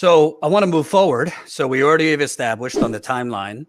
So I want to move forward. So we already have established on the timeline,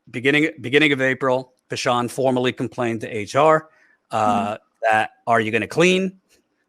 beginning of April, Pashan formally complained to HR that, are you going to clean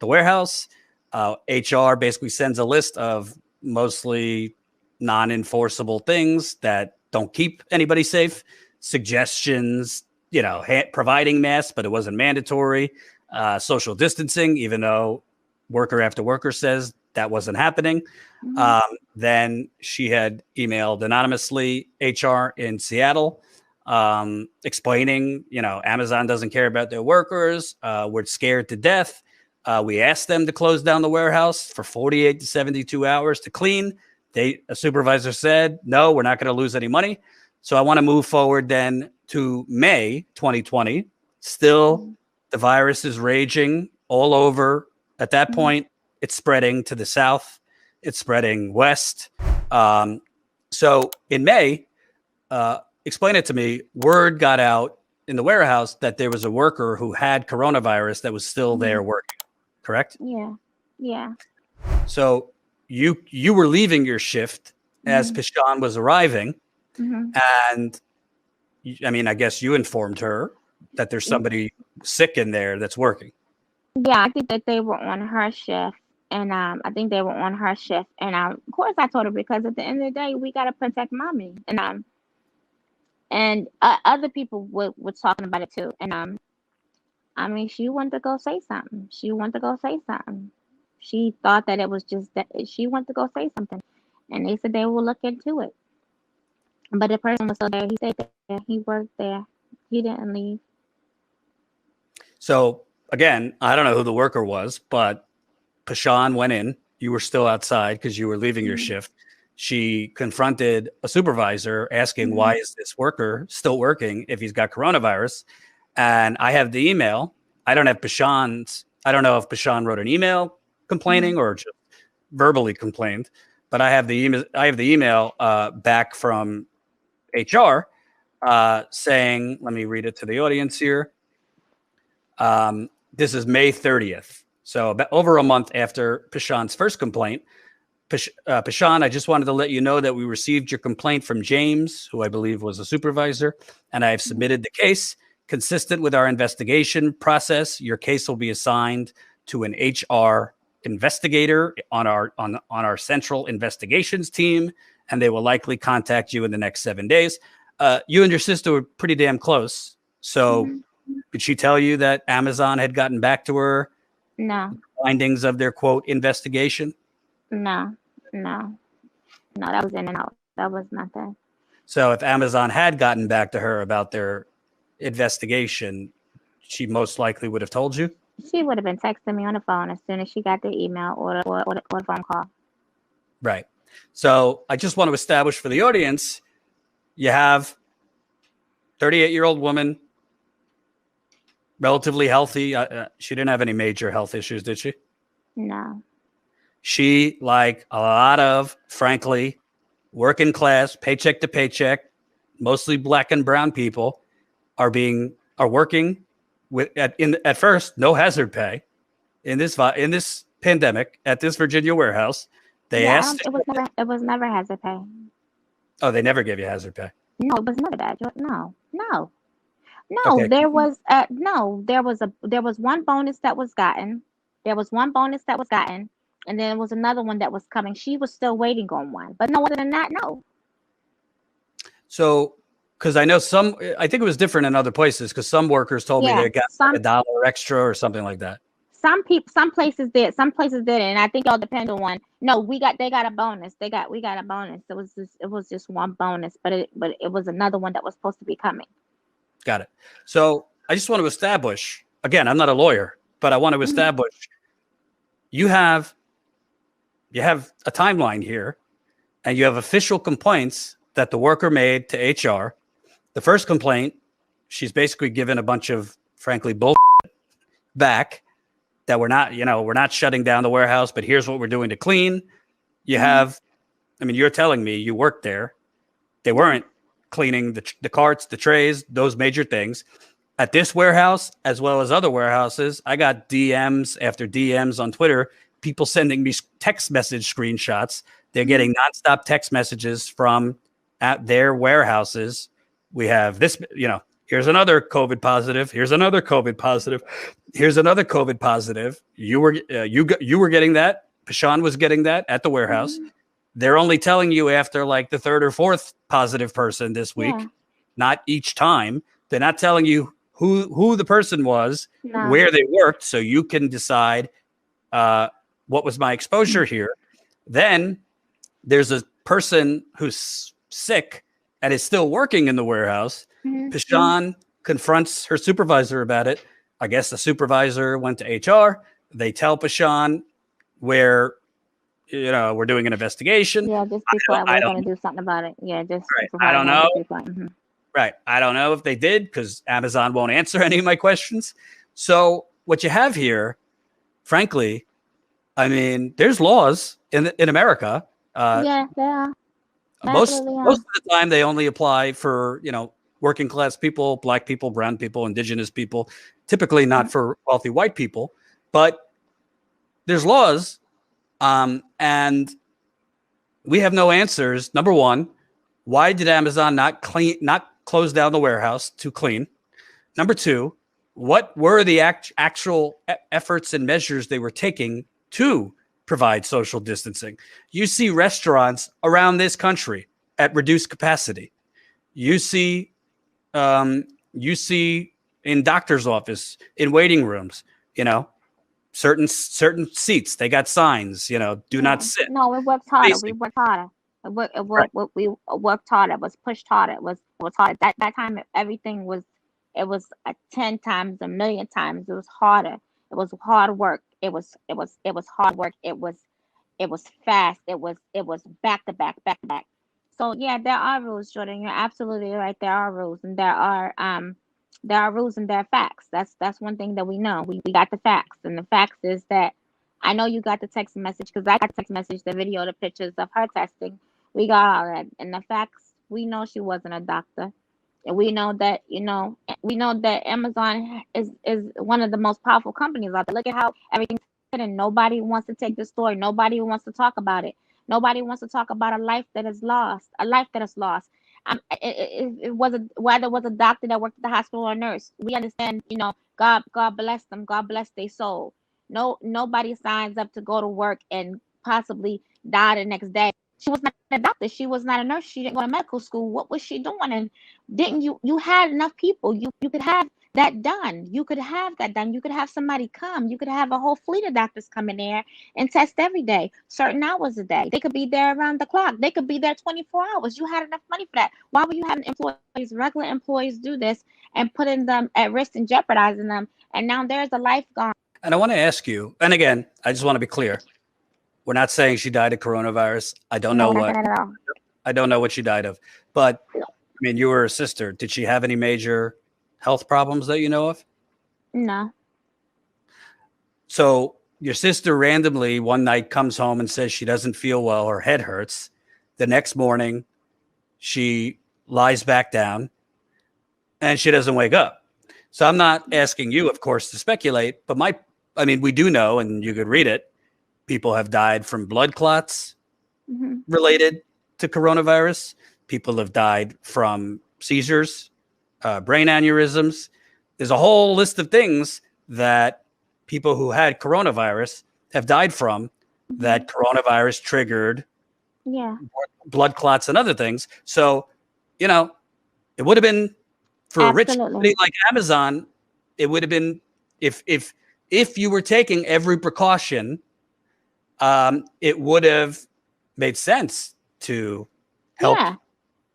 the warehouse? HR basically sends a list of mostly non-enforceable things that don't keep anybody safe, suggestions, providing masks, but it wasn't mandatory, social distancing, even though worker after worker says that wasn't happening. Then she had emailed anonymously HR in Seattle, explaining, Amazon doesn't care about their workers. We're scared to death. We asked them to close down the warehouse for 48 to 72 hours to clean. A supervisor said, no, we're not going to lose any money. So I want to move forward then to May 2020. Still, the virus is raging all over. At that point, it's spreading to the south. It's spreading west. So in May, explain it to me, word got out in the warehouse that there was a worker who had coronavirus that was still there working, correct? Yeah. So you were leaving your shift as Pashan was arriving. And I mean, I guess you informed her that there's somebody sick in there that's working. Yeah, I think that they were on her shift. And of course I told her, because at the end of the day, we got to protect mommy. And other people were talking about it too. And I mean, she wanted to go say something. She thought that it was just that she wanted to go say something. And they said they will look into it. But the person was still there. He stayed there. He worked there. He didn't leave. So again, I don't know who the worker was, but Pashan went in. You were still outside because you were leaving your shift. She confronted a supervisor asking, why is this worker still working if he's got coronavirus? And I have the email. I don't know if Pashan wrote an email complaining or just verbally complained, but I have the email back from HR saying, let me read it to the audience here. This is May 30th. So about over a month after Pashan's first complaint. Pashan, I just wanted to let you know that we received your complaint from James, who I believe was a supervisor, and I have submitted the case. Consistent with our investigation process, your case will be assigned to an HR investigator on our central investigations team, and they will likely contact you in the next 7 days. You and your sister were pretty damn close. So did she tell you that Amazon had gotten back to her? No. Findings of their, quote, investigation? No, that was in and out. That was nothing. So if Amazon had gotten back to her about their investigation, she most likely would have told you? She would have been texting me on the phone as soon as she got the email or the phone call. Right. So I just want to establish for the audience, you have 38-year-old woman, relatively healthy. She didn't have any major health issues, did she? No. She, like a lot of, frankly, working class, paycheck to paycheck, mostly black and brown people, are working with at first no hazard pay in this pandemic at this Virginia warehouse. They asked. It was never hazard pay. Oh, they never gave you hazard pay. No, it was never that. No. Okay. There was one bonus that was gotten. And then there was another one that was coming. She was still waiting on one. But no, other than that, no. So, because I know I think it was different in other places, because some workers told me they got $1 extra or something like that. Some places did. Some places didn't. And I think it all depends on one. No, they got a bonus. We got a bonus. It was just one bonus, but it was another one that was supposed to be coming. Got it. So I just want to establish, again, I'm not a lawyer, but I want to establish you have a timeline here, and you have official complaints that the worker made to HR. The first complaint, she's basically given a bunch of, frankly, bullshit back that we're not shutting down the warehouse, but here's what we're doing to clean. You have, I mean, you're telling me you worked there. They weren't cleaning the carts, the trays, those major things. At this warehouse, as well as other warehouses, I got DMs after DMs on Twitter people sending me text message screenshots. They're getting nonstop text messages from at their warehouses. We have this, here's another COVID positive. Here's another COVID positive. Here's another COVID positive. You were getting that. Pashan was getting that at the warehouse. They're only telling you after like the third or fourth positive person this week, not each time. They're not telling you who the person was, where they worked, so you can decide what was my exposure here. Then there's a person who's sick and is still working in the warehouse. Pashan confronts her supervisor about it. I guess the supervisor went to HR. They tell Pashan where, we're doing an investigation. Yeah, just before we're going to do something about it. Yeah, just I don't know. Right. I don't know if they did because Amazon won't answer any of my questions. So what you have here, frankly, I mean, there's laws in America. Yeah, they are. Most of the time, they only apply for, working class people, black people, brown people, indigenous people, typically not for wealthy white people. But there's laws, and we have no answers. Number one, why did Amazon not close down the warehouse to clean? Number two, what were the actual efforts and measures they were taking to provide social distancing? You see restaurants around this country at reduced capacity. You see in doctor's office, in waiting rooms, certain seats, they got signs, do not sit. No, we worked harder. We worked harder. We worked harder. It was pushed harder. It was harder. That time, everything was, it was 10 times, a million times. It was harder. It was hard work. It was hard work. It was fast. It was back to back. So yeah, there are rules, Jordan. You're absolutely right. There are rules, and there are rules and there are facts. That's one thing that we know. We got the facts, and the facts is that I know you got the text message because I got the text message, the video, the pictures of her testing. We got all that, and the facts. We know she wasn't a doctor, and we know that Amazon is one of the most powerful companies out there. Look at how everything's hidden. Nobody wants to take the story. Nobody wants to talk about it. Nobody wants to talk about a life that is lost. Whether it was a doctor that worked at the hospital or a nurse. We understand, God bless them. God bless their soul. Nobody signs up to go to work and possibly die the next day. She was not a doctor. She was not a nurse. She didn't go to medical school. What was she doing? And didn't you had enough people? You could have that done. You could have that done. You could have somebody come. You could have a whole fleet of doctors come in there and test every day, certain hours a day. They could be there around the clock. They could be there 24 hours. You had enough money for that. Why were you having regular employees do this and putting them at risk and jeopardizing them? And now there's a life gone. And I want to ask you, and again, I just want to be clear. We're not saying she died of coronavirus. I don't know what she died of. But I mean, you were her sister. Did she have any major health problems that you know of? No. So your sister randomly one night comes home and says she doesn't feel well, her head hurts. The next morning, she lies back down and she doesn't wake up. So I'm not asking you, of course, to speculate, but we do know, and you could read it, people have died from blood clots related to coronavirus. People have died from seizures, brain aneurysms. There's a whole list of things that people who had coronavirus have died from that coronavirus triggered blood clots and other things. So, it would have been for a rich company like Amazon, it would have been if you were taking every precaution, it would have made sense to help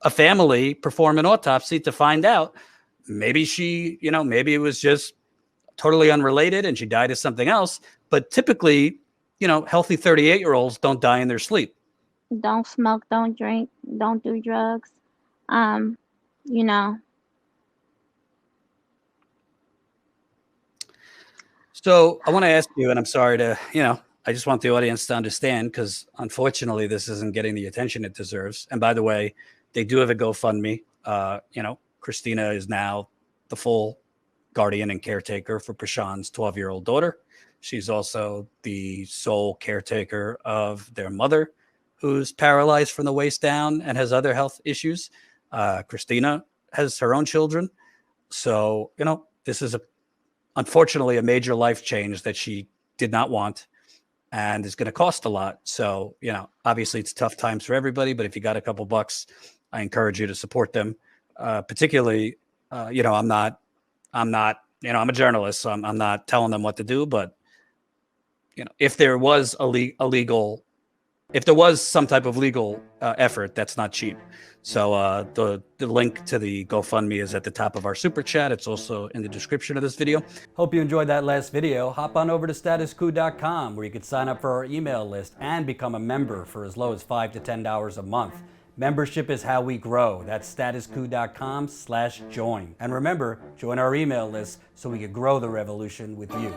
a family perform an autopsy to find out maybe maybe it was just totally unrelated and she died of something else. But typically, healthy 38-year-olds don't die in their sleep. Don't smoke, don't drink, don't do drugs. So I want to ask you, and I'm sorry to, I just want the audience to understand because unfortunately this isn't getting the attention it deserves. And by the way, they do have a GoFundMe. Christina is now the full guardian and caretaker for Prashan's 12-year-old daughter. She's also the sole caretaker of their mother, who's paralyzed from the waist down and has other health issues. Christina has her own children. So, this is unfortunately a major life change that she did not want and is going to cost a lot. So, obviously it's tough times for everybody, but if you got a couple bucks, I encourage you to support them. Particularly, I'm not, I'm a journalist, so I'm not telling them what to do, but if there was if there was some type of legal effort, that's not cheap. So the link to the GoFundMe is at the top of our super chat. It's also in the description of this video. Hope you enjoyed that last video. Hop on over to statuscoup.com where you can sign up for our email list and become a member for as low as $5 to $10 a month. Membership is how we grow. That's statuscoup.com/join. And remember, join our email list so we can grow the revolution with you.